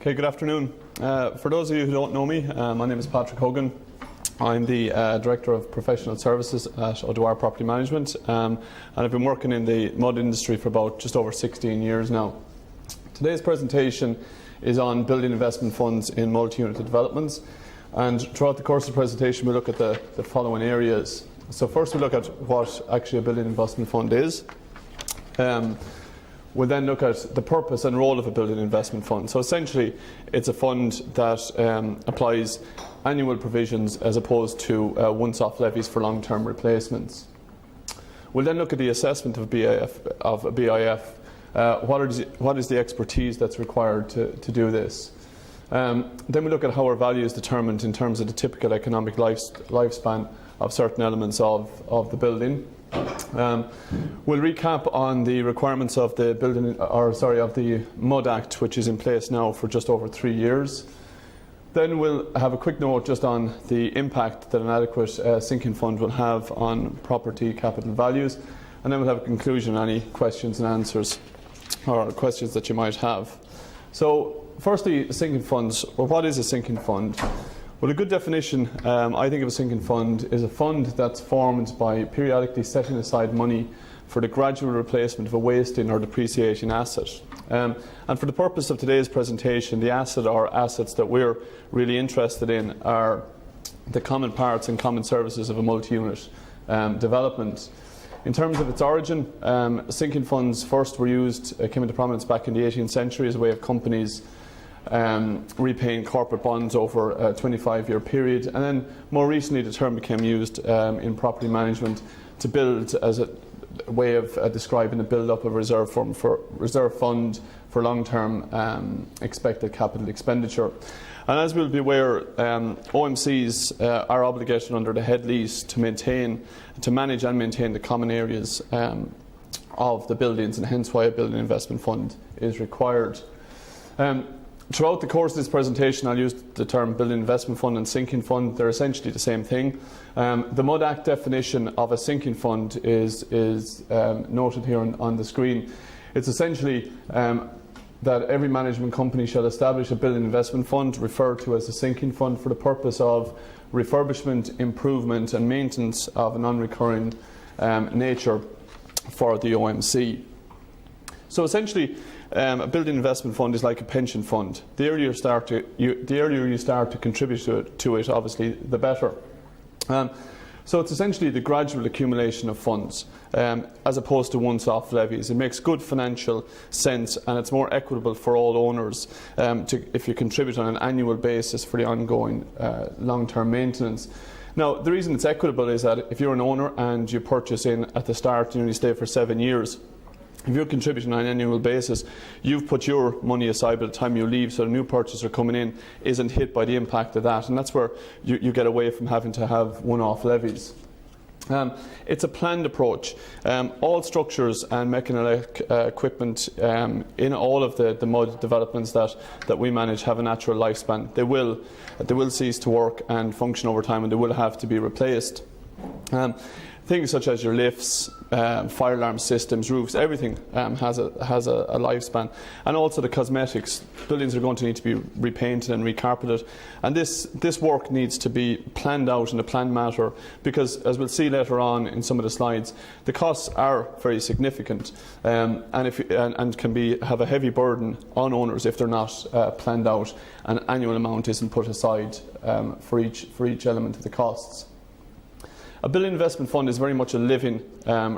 Okay, good afternoon. For those of you who don't know me, my name is Patrick Hogan. I'm the Director of Professional Services at O'Dwyer Property Management, and I've been working in the mud industry for about just over 16 years now. Today's presentation is on building investment funds in multi-unit developments, and throughout the course of the presentation we look at the following areas. So first we look at what actually a building investment fund is. We'll then look at the purpose and role of a building investment fund. So essentially it's a fund that applies annual provisions as opposed to once-off levies for long-term replacements. We'll then look at the assessment of a BIF. What is the expertise that's required to do this? Then we look at how our value is determined in terms of the typical economic lifespan of certain elements of the building. We'll recap on the requirements of the of the MUD Act, which is in place now for just over 3 years. Then we'll have a quick note just on the impact that an adequate sinking fund will have on property capital values, and then we'll have a conclusion on any questions and answers or questions that you might have. So firstly, sinking funds. Well, what is a sinking fund? Well, a good definition, I think, of a sinking fund is a fund that's formed by periodically setting aside money for the gradual replacement of a wasting or depreciating asset. And for the purpose of today's presentation, the asset or assets that we're really interested in are the common parts and common services of a multi-unit development. In terms of its origin, sinking funds first came into prominence back in the 18th century as a way of companies repaying corporate bonds over a 25-year period, and then more recently the term became used in property management to build as a way of describing the build-up of a reserve fund for long-term expected capital expenditure. And as we'll be aware, OMCs are obligated under the head lease to manage and maintain the common areas of the buildings, and hence why a building investment fund is required. Throughout the course of this presentation, I'll use the term building investment fund and sinking fund. They're essentially the same thing. The MUD Act definition of a sinking fund is noted here on the screen. It's essentially that every management company shall establish a building investment fund, referred to as a sinking fund, for the purpose of refurbishment, improvement and maintenance of a non-recurring nature for the OMC. So essentially, a building investment fund is like a pension fund. The earlier you start to contribute to it, obviously, the better. So it's essentially the gradual accumulation of funds as opposed to once-off levies. It makes good financial sense, and it's more equitable for all owners if you contribute on an annual basis for the ongoing long-term maintenance. Now, the reason it's equitable is that if you're an owner and you purchase in at the start and you only stay for 7 years, if you're contributing on an annual basis, you've put your money aside by the time you leave, so the new purchaser coming in isn't hit by the impact of that, and that's where you get away from having to have one-off levies. It's a planned approach. All structures and mechanical equipment in all of the MUD developments that we manage have a natural lifespan. They will cease to work and function over time, and they will have to be replaced. Things such as your lifts, fire alarm systems, roofs, everything has a lifespan. And also the cosmetics. Buildings are going to need to be repainted and recarpeted. And this work needs to be planned out in a planned manner, because, as we'll see later on in some of the slides, the costs are very significant and can have a heavy burden on owners if they're not planned out and an annual amount isn't put aside for each element of the costs. A building investment fund is very much a living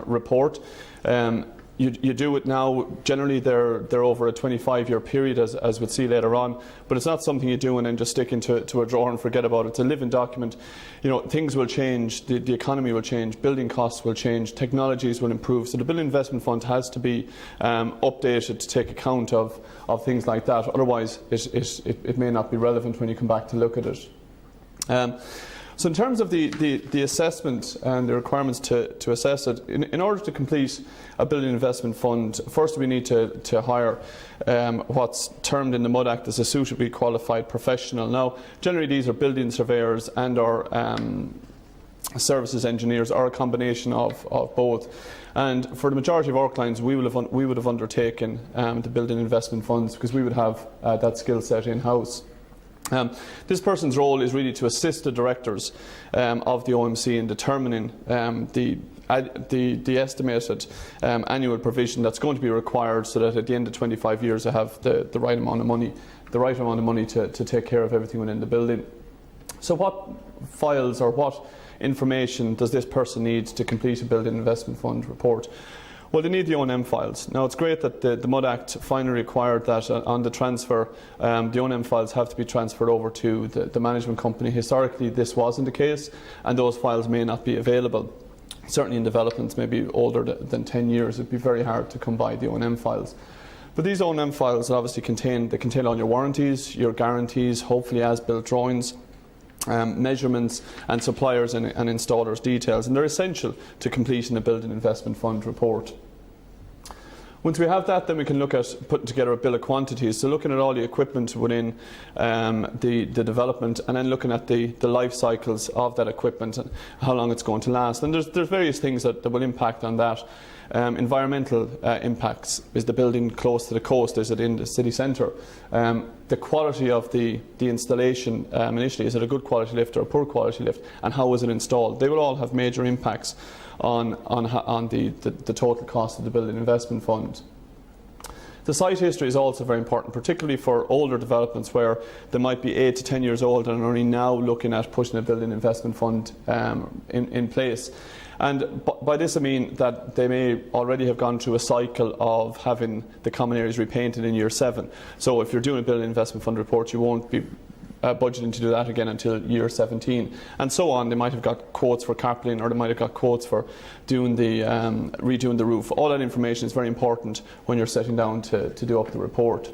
report. You do it now. Generally, they're over a 25-year period, as we'll see later on. But it's not something you do and then just stick into a drawer and forget about it. It's a living document. You know, things will change. The economy will change. Building costs will change. Technologies will improve. So the building investment fund has to be updated to take account of things like that. Otherwise, it may not be relevant when you come back to look at it. So in terms of the assessment and the requirements to assess it, in order to complete a building investment fund, first we need to hire what's termed in the MUD Act as a suitably qualified professional. Now, generally these are building surveyors and or services engineers, or a combination of both. And for the majority of our clients, we would have undertaken the building investment funds because we would have that skill set in-house. This person's role is really to assist the directors of the OMC in determining the estimated annual provision that's going to be required, so that at the end of 25 years they have the right amount of money, to take care of everything within the building. So what files or what information does this person need to complete a building investment fund report? Well, they need the O&M files. Now, it's great that the MUD Act finally required that on the transfer, the O&M files have to be transferred over to the management company. Historically, this wasn't the case, and those files may not be available. Certainly in developments maybe older than 10 years, it'd be very hard to come by the O&M files. But these O&M files obviously contain all your warranties, your guarantees, hopefully as-built drawings, measurements, and suppliers and installers' details, and they're essential to completing a building investment fund report. Once we have that, then we can look at putting together a bill of quantities, so looking at all the equipment within the development, and then looking at the life cycles of that equipment and how long it's going to last. And there's various things that will impact on that. Environmental impacts. Is the building close to the coast? Is it in the city centre? The quality of the installation initially, is it a good quality lift or a poor quality lift, and how was it installed? They will all have major impacts on the total cost of the building investment fund. The site history is also very important, particularly for older developments where they might be 8 to 10 years old and are only now looking at pushing a building investment fund in place. And by this I mean that they may already have gone through a cycle of having the common areas repainted in year 7. So if you're doing a building investment fund report, you won't be budgeting to do that again until year 17, and so on. They might have got quotes for carpeting, or they might have got quotes for doing redoing the roof. All that information is very important when you're sitting down to do up the report.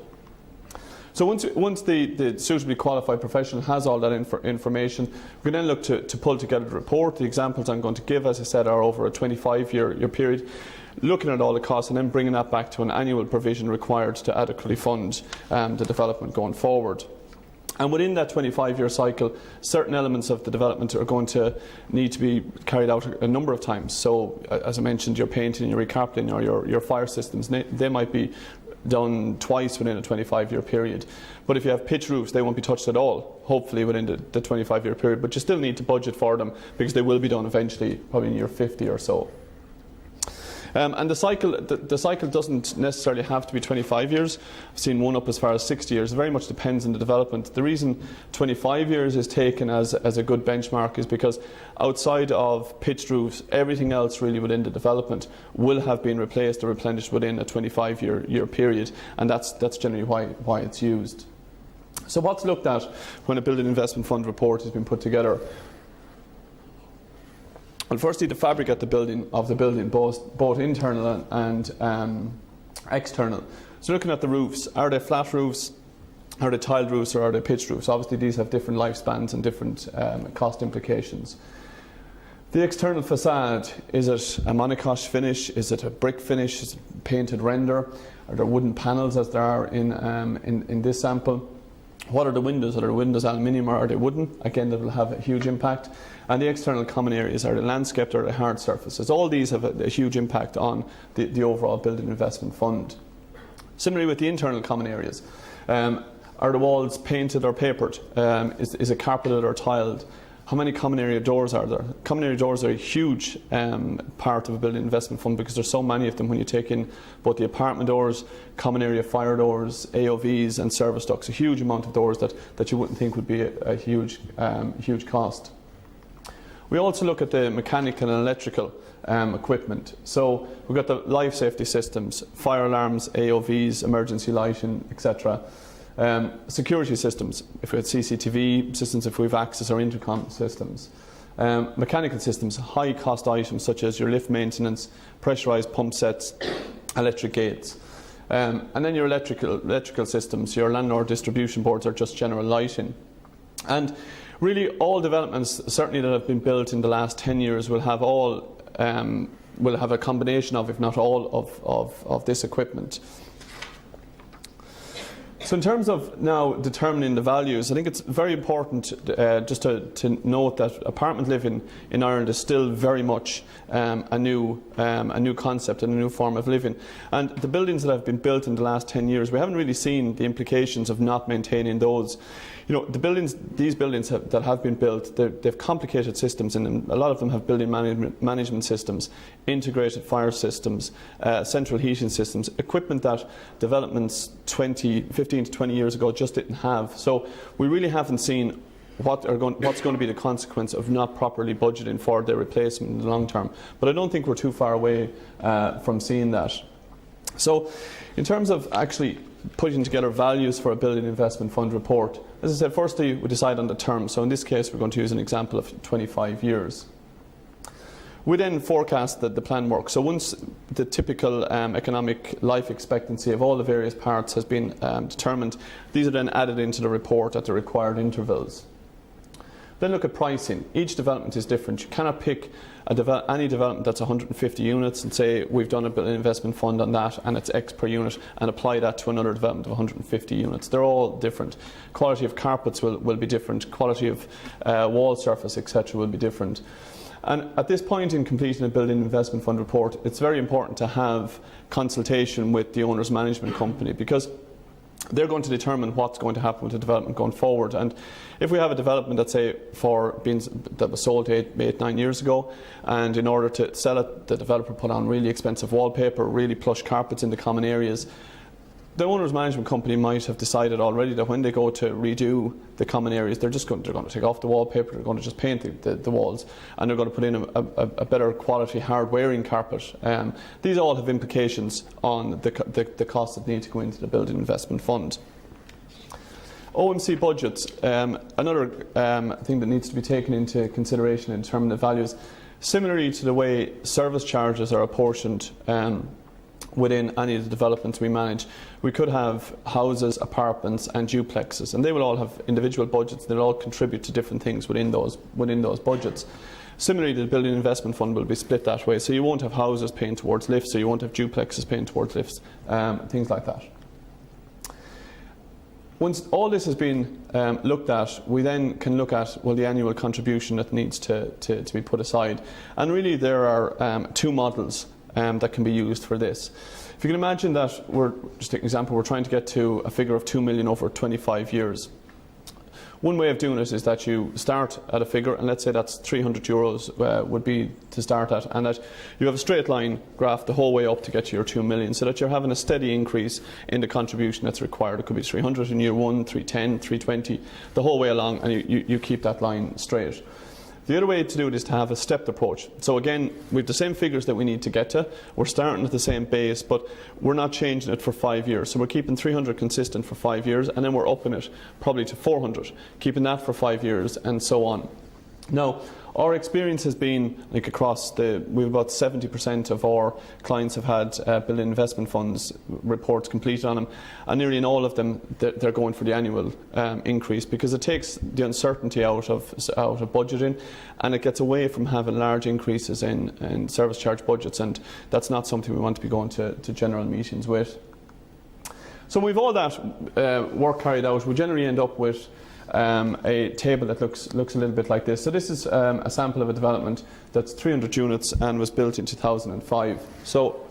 So once the suitably qualified professional has all that information, we can then look to pull together the report. The examples I'm going to give, as I said, are over a 25-year period, looking at all the costs and then bringing that back to an annual provision required to adequately fund the development going forward. And within that 25-year cycle, certain elements of the development are going to need to be carried out a number of times. So, as I mentioned, your painting, your recarpeting, or your fire systems, they might be done twice within a 25-year period. But if you have pitch roofs, they won't be touched at all, hopefully within the 25-year period. But you still need to budget for them, because they will be done eventually, probably in year 50 or so. And the cycle doesn't necessarily have to be 25 years. I've seen one up as far as 60 years. It very much depends on the development. The reason 25 years is taken as a good benchmark is because outside of pitched roofs, everything else really within the development will have been replaced or replenished within a 25-year period, and that's generally why it's used. So what's looked at when a building investment fund report has been put together? Well, firstly, the fabric of the building, both internal and external. So looking at the roofs, are they flat roofs, are they tiled roofs, or are they pitched roofs? Obviously these have different lifespans and different cost implications. The external facade, is it a monocoque finish, is it a brick finish, is it painted render, are there wooden panels as there are in this sample? What are the windows? Are the windows aluminium or are they wooden? Again, that will have a huge impact. And the external common areas, are they landscaped or are they hard surfaces? All these have a huge impact on the overall building investment fund. Similarly with the internal common areas, are the walls painted or papered? Is it carpeted or tiled? How many common area doors are there? Common area doors are a huge part of a building investment fund because there's so many of them when you take in both the apartment doors, common area fire doors, AOVs and service ducts, a huge amount of doors that you wouldn't think would be a huge cost. We also look at the mechanical and electrical equipment. So we've got the life safety systems, fire alarms, AOVs, emergency lighting, etc. Security systems, if we have CCTV systems, if we have access or intercom systems. Mechanical systems, high cost items such as your lift maintenance, pressurised pump sets, electric gates. And then your electrical systems, your landlord distribution boards, are just general lighting. And really all developments, certainly that have been built in the last 10 years, will have a combination of, if not all, of this equipment. So in terms of now determining the values, I think it's very important just to note that apartment living in Ireland is still very much a new concept and a new form of living. And the buildings that have been built in the last 10 years, we haven't really seen the implications of not maintaining those. You know, these buildings that have been built, they've complicated systems in them. A lot of them have building management systems, integrated fire systems, central heating systems, equipment that developments 15 to 20 years ago just didn't have. So we really haven't seen what's going to be the consequence of not properly budgeting for their replacement in the long term. But I don't think we're too far away from seeing that. So in terms of actually putting together values for a building investment fund report, as I said, firstly we decide on the term. So in this case we're going to use an example of 25 years. We then forecast the plan work. So once the typical economic life expectancy of all the various parts has been determined, these are then added into the report at the required intervals. Then look at pricing. Each development is different. You cannot pick any development that's 150 units and say we've done a building investment fund on that and it's X per unit and apply that to another development of 150 units. They're all different. Quality of carpets will be different. Quality of wall surface, etc. will be different. And at this point in completing a building investment fund report, it's very important to have consultation with the owner's management company, because they're going to determine what's going to happen with the development going forward. And if we have a development that, say, that was sold 9 years ago, and in order to sell it, the developer put on really expensive wallpaper, really plush carpets in the common areas, the owner's management company might have decided already that when they go to redo the common areas, they're going to take off the wallpaper, they're going to just paint the walls, and they're going to put in a better quality hard wearing carpet. These all have implications on the costs that need to go into the building investment fund. OMC budgets, another thing that needs to be taken into consideration in determining the values. Similarly to the way service charges are apportioned within any of the developments we manage, we could have houses, apartments and duplexes, and they will all have individual budgets. They'll all contribute to different things within those budgets. Similarly, the building investment fund will be split that way, so you won't have houses paying towards lifts, so you won't have duplexes paying towards lifts, things like that. Once all this has been looked at, we then can look at, well, the annual contribution that needs to be put aside. And really there are two models that can be used for this. If you can imagine that just take an example, we're trying to get to a figure of 2 million over 25 years. One way of doing it is that you start at a figure, and let's say that's €300 would be to start at, and that you have a straight line graph the whole way up to get to your 2 million, so that you're having a steady increase in the contribution that's required. It could be 300 in year 1, 310, 320, the whole way along, and you keep that line straight. The other way to do it is to have a stepped approach. So again, we have the same figures that we need to get to. We're starting at the same base, but we're not changing it for 5 years. So we're keeping 300 consistent for 5 years, and then we're upping it probably to 400, keeping that for 5 years, and so on. Now, our experience has been, like across we've about 70% of our clients have had building investment funds reports completed on them, and nearly in all of them they're going for the annual increase, because it takes the uncertainty out of budgeting, and it gets away from having large increases in service charge budgets, and that's not something we want to be going to general meetings with. So we've all that work carried out, we generally end up with a table that looks a little bit like this. So this is a sample of a development that's 300 units and was built in 2005. So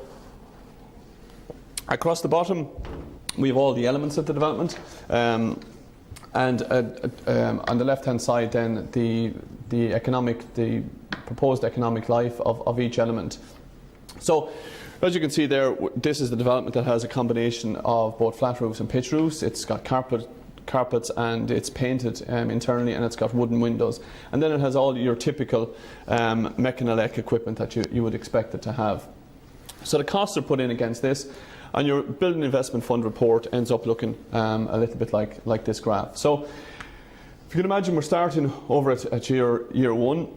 across the bottom we have all the elements of the development, and on the left hand side then the proposed economic life of each element. So as you can see there, this is the development that has a combination of both flat roofs and pitch roofs. It's got carpets, and it's painted internally, and it's got wooden windows, and then it has all your typical Mechanelec equipment that you would expect it to have. So the costs are put in against this, and your building investment fund report ends up looking a little bit like this graph. So if you can imagine, we're starting over at year 1,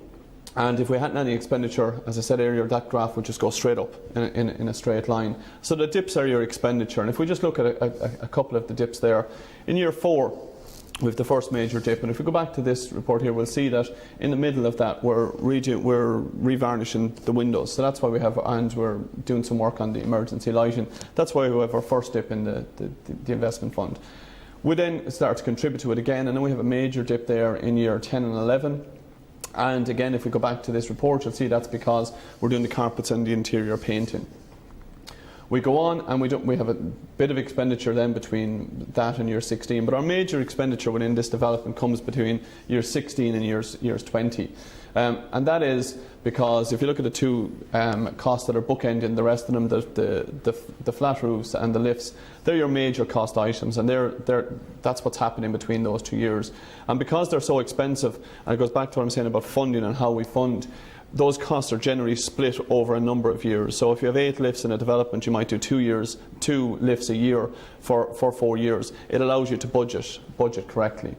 and if we hadn't any expenditure, as I said earlier, that graph would just go straight up in a straight line. So the dips are your expenditure, and if we just look at a couple of the dips there, in year 4 with the first major dip. And if we go back to this report here, we'll see that in the middle of that we're revarnishing the windows. So that's why we have, and we're doing some work on the emergency lighting. That's why we have our first dip in the investment fund. We then start to contribute to it again, and then we have a major dip there in year 10 and 11. And again, if we go back to this report, you'll see that's because we're doing the carpets and the interior painting. We go on and we have a bit of expenditure then between that and year 16, but our major expenditure within this development comes between year 16 and years 20. And that is because if you look at the two costs that are bookending, the rest of them, the flat roofs and the lifts, they're your major cost items, and that's what's happening between those 2 years. And because they're so expensive, and it goes back to what I'm saying about funding and how we fund, those costs are generally split over a number of years. So if you have 8 lifts in a development, you might do 2 lifts a year for 4 years. It allows you to budget correctly.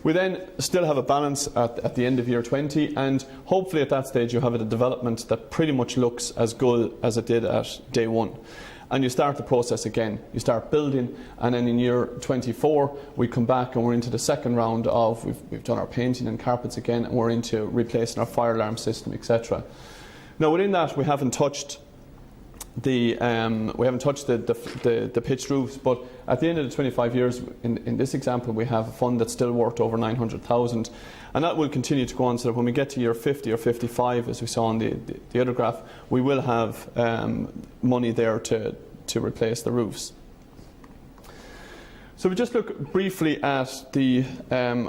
We then still have a balance at the end of year 20, and hopefully at that stage you have a development that pretty much looks as good as it did at day 1. And you start the process again. You start building, and then in year 24 we come back and we're into the second round of, we've done our painting and carpets again, and we're into replacing our fire alarm system, etc. Now within that we haven't touched the pitched roofs, but at the end of the 25 years, in this example, we have a fund that's still worth over 900,000, and that will continue to go on, so that when we get to year 50 or 55, as we saw on the other graph, we will have money there to replace the roofs. So we just look briefly at the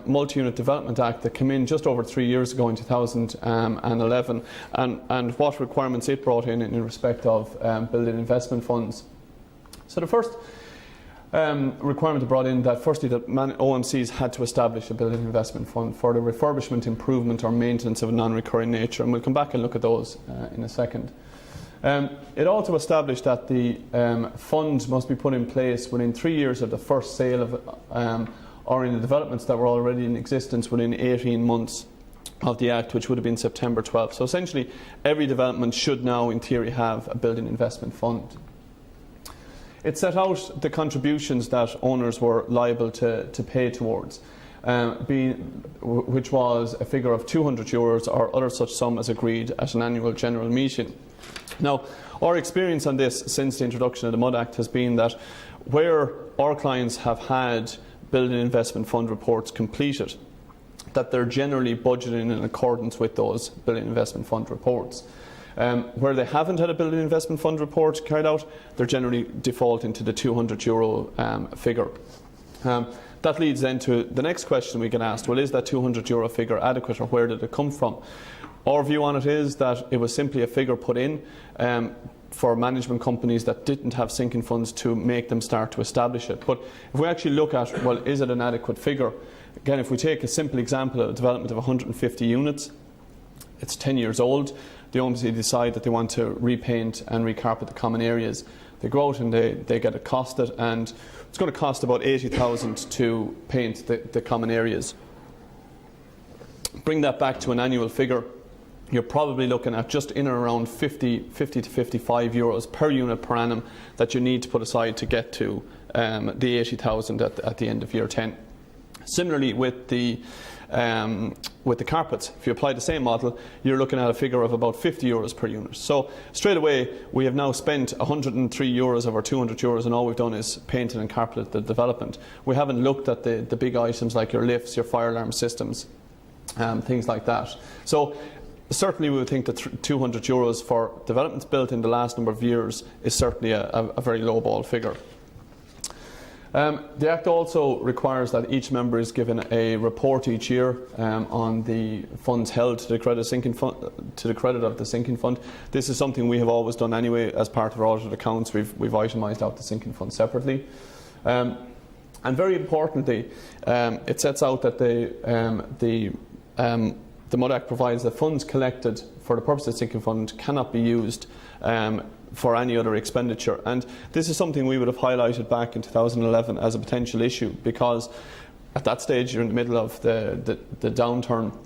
Multi-Unit Development Act that came in just over 3 years ago in 2011, and what requirements it brought in respect of building investment funds. So the first requirement it brought in, that firstly that OMCs had to establish a building investment fund for the refurbishment, improvement or maintenance of a non-recurring nature, and we'll come back and look at those in a second. It also established that the fund must be put in place within 3 years of the first sale of, or in the developments that were already in existence within 18 months of the Act, which would have been September 12th. So essentially, every development should now, in theory, have a building investment fund. It set out the contributions that owners were liable to pay towards, which was a figure of €200 or other such sum as agreed at an annual general meeting. Now, our experience on this since the introduction of the MUD Act has been that where our clients have had building investment fund reports completed, that they're generally budgeting in accordance with those building investment fund reports. Where they haven't had a building investment fund report carried out, they're generally defaulting to the €200 figure. That leads then to the next question we get asked, well, is that €200 figure adequate, or where did it come from? Our view on it is that it was simply a figure put in for management companies that didn't have sinking funds to make them start to establish it. But if we actually look at, well, is it an adequate figure? Again, if we take a simple example of a development of 150 units, it's 10 years old, the OMC decide that they want to repaint and recarpet the common areas. They go out and they get it costed, and it's going to cost about 80,000 to paint the common areas. Bring that back to an annual figure, you're probably looking at just in and around 50 to 55 euros per unit per annum that you need to put aside to get to the 80,000 at the end of year 10. Similarly with the carpets, if you apply the same model, you're looking at a figure of about 50 euros per unit. So straight away, we have now spent 103 euros of our 200 euros, and all we've done is painted and carpeted the development. We haven't looked at the big items like your lifts, your fire alarm systems, things like that. So certainly we would think that 200 euros for developments built in the last number of years is certainly a very low ball figure. The Act also requires that each member is given a report each year on the funds held to the credit of the sinking fund. This is something we have always done anyway as part of our audited accounts. We've itemised out the sinking fund separately. And very importantly, it sets out that the MUD Act provides that funds collected for the purpose of the sinking fund cannot be used for any other expenditure. And this is something we would have highlighted back in 2011 as a potential issue, because at that stage you're in the middle of the downturn,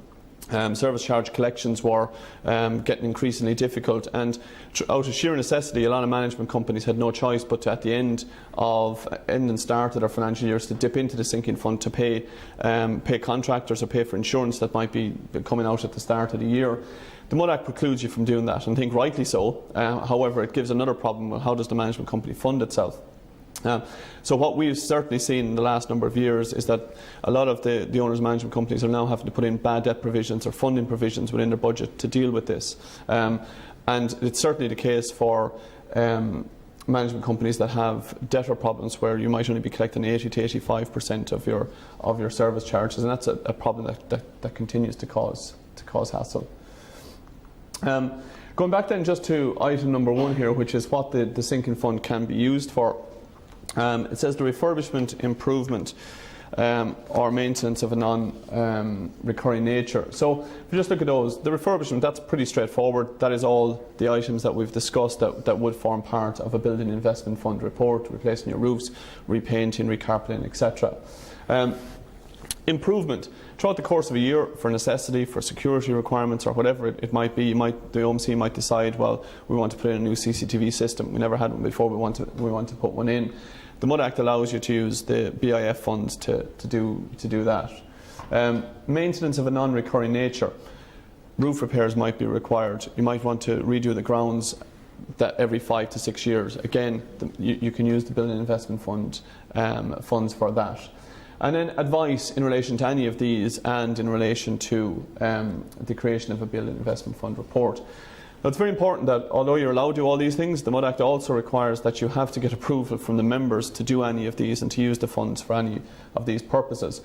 Service charge collections were getting increasingly difficult, and out of sheer necessity, a lot of management companies had no choice but to, at the end and start of their financial years, to dip into the sinking fund to pay contractors or pay for insurance that might be coming out at the start of the year. The Mud Act precludes you from doing that, and I think rightly so. However, it gives another problem. Well, how does the management company fund itself? So what we've certainly seen in the last number of years is that a lot of the owners' management companies are now having to put in bad debt provisions or funding provisions within their budget to deal with this. And it's certainly the case for management companies that have debtor problems, where you might only be collecting 80 to 85% of your service charges, and that's a problem that continues to cause hassle. Going back then just to item number 1 here, which is what the sinking fund can be used for. It says the refurbishment, improvement or maintenance of a non-recurring nature. So if you just look at those, the refurbishment, that's pretty straightforward. That is all the items that we've discussed that would form part of a building investment fund report: replacing your roofs, repainting, recarpeting, etc. Improvement, throughout the course of a year, for necessity, for security requirements or whatever it might be, the OMC might decide, well, we want to put in a new CCTV system. We never had one before, we want to put one in. The Mud Act allows you to use the BIF funds to do that. Maintenance of a non-recurring nature. Roof repairs might be required. You might want to redo the grounds that every 5 to 6 years. Again, you can use the Building Investment Fund funds for that. And then advice in relation to any of these, and in relation to the creation of a Building Investment Fund report. Now, it's very important that although you're allowed to do all these things, the Mud Act also requires that you have to get approval from the members to do any of these and to use the funds for any of these purposes.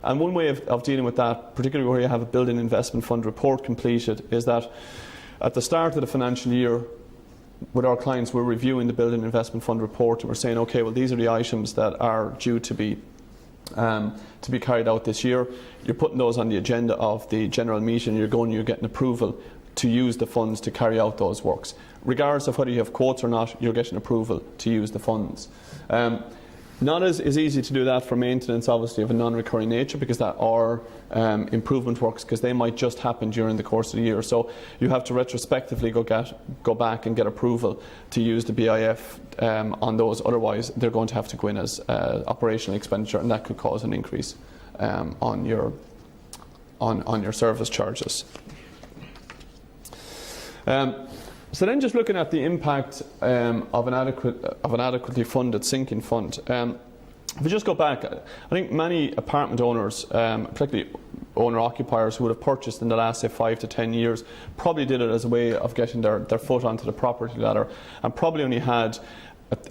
And one way of dealing with that, particularly where you have a Building Investment Fund report completed, is that at the start of the financial year, with our clients, we're reviewing the Building Investment Fund report, and we're saying, okay, well, these are the items that are due to be carried out this year. You're putting those on the agenda of the general meeting. You're getting approval to use the funds to carry out those works. Regardless of whether you have quotes or not, you're getting approval to use the funds. Not as easy to do that for maintenance, obviously, of a non-recurring nature, because that are improvement works, because they might just happen during the course of the year. So you have to retrospectively go back and get approval to use the BIF on those. Otherwise, they're going to have to go in as operational expenditure, and that could cause an increase on your service charges. So then, just looking at the impact of an adequately funded sinking fund. If we just go back, I think many apartment owners, particularly owner-occupiers who would have purchased in the last, say, 5 to 10 years, probably did it as a way of getting their foot onto the property ladder, and probably only had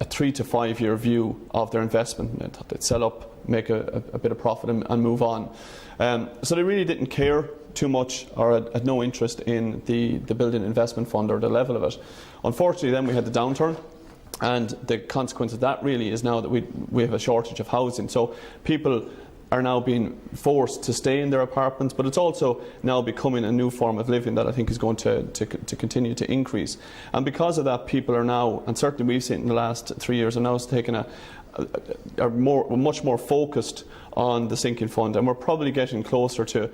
a 3 to 5 year view of their investment. They'd sell up, make a bit of profit and move on. So they really didn't care too much, or had no interest in the Building Investment Fund or the level of it. Unfortunately, then we had the downturn, and the consequence of that really is now that we have a shortage of housing. So people are now being forced to stay in their apartments, but it's also now becoming a new form of living that I think is going to continue to increase. And because of that, people are now, and certainly we've seen in the last 3 years, are now taking much more focused on the sinking fund, and we're probably getting closer to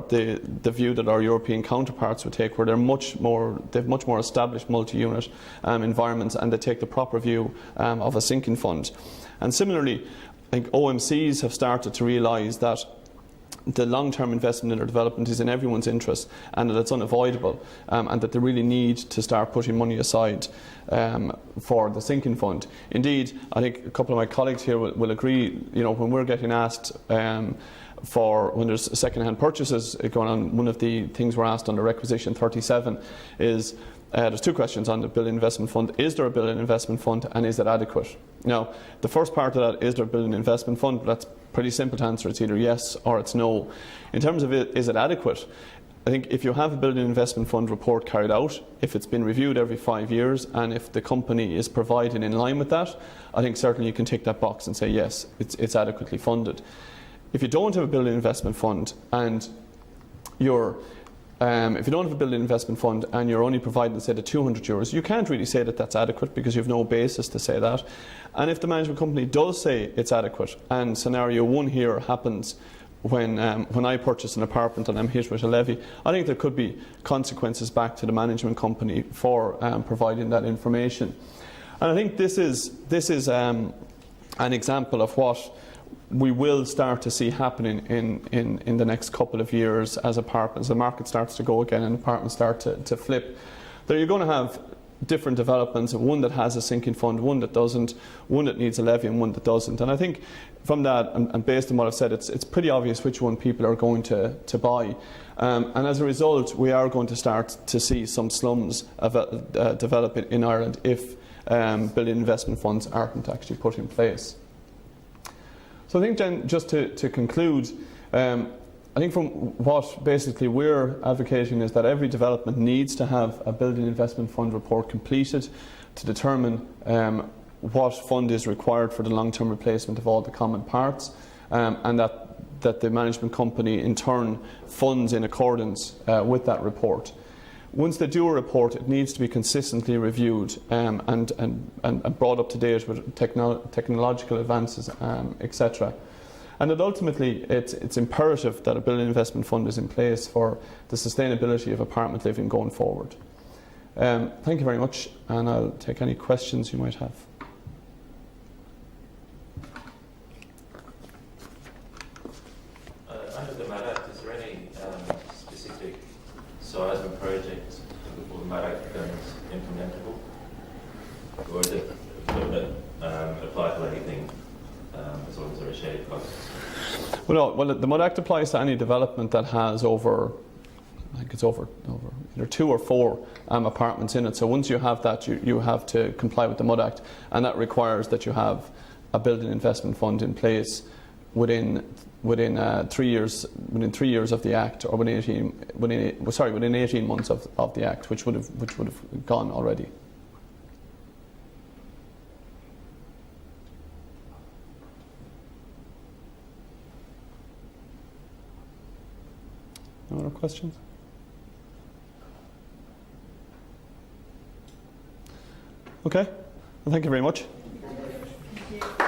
the view that our European counterparts would take, where they've much more established multi-unit environments, and they take the proper view of a sinking fund. And similarly, I think OMCs have started to realise that the long-term investment in their development is in everyone's interest, and that it's unavoidable, and that they really need to start putting money aside for the sinking fund. Indeed, I think a couple of my colleagues here will agree, when we're getting asked when there's second-hand purchases going on, one of the things we're asked under Requisition 37 is, there's 2 questions on the Building Investment Fund. Is there a Building Investment Fund, and is it adequate? Now, the first part of that, is there a Building Investment Fund? That's pretty simple to answer. It's either yes or it's no. In terms of is it adequate, I think if you have a Building Investment Fund report carried out, if it's been reviewed every 5 years, and if the company is providing in line with that, I think certainly you can tick that box and say yes, it's adequately funded. If you don't have a Building Investment Fund, and if you don't have a Building Investment Fund and you're only providing, say, the €200, you can't really say that that's adequate, because you have no basis to say that. And if the management company does say it's adequate, and scenario 1 here happens when I purchase an apartment and I'm hit with a levy, I think there could be consequences back to the management company for providing that information. And I think this is an example of what we will start to see happening in the next couple of years as the market starts to go again and apartments start to flip. That you're going to have different developments, one that has a sinking fund, one that doesn't, one that needs a levy and one that doesn't. And I think from that, and based on what I've said, it's pretty obvious which one people are going to buy. And as a result, we are going to start to see some slums develop in Ireland if building investment funds aren't actually put in place. So I think then, just to conclude, I think from what basically we're advocating is that every development needs to have a building investment fund report completed to determine what fund is required for the long-term replacement of all the common parts, and that the management company in turn funds in accordance with that report. Once they do a report, it needs to be consistently reviewed and brought up to date with technological advances, etc. And that ultimately it's imperative that a building investment fund is in place for the sustainability of apartment living going forward. Thank you very much, and I'll take any questions you might have. Under the MAD Act, is there any specific size of project before the MAD Act becomes implementable? Or is it apply to anything as long as there are shade costs? Well, the MUD Act applies to any development that has over either 2 or 4 apartments in it. So once you have that, you have to comply with the MUD Act, and that requires that you have a building investment fund in place within 3 years of the Act, or within 18 months of the Act, which would have gone already. No other questions? Okay. Well, thank you very much. Thank you.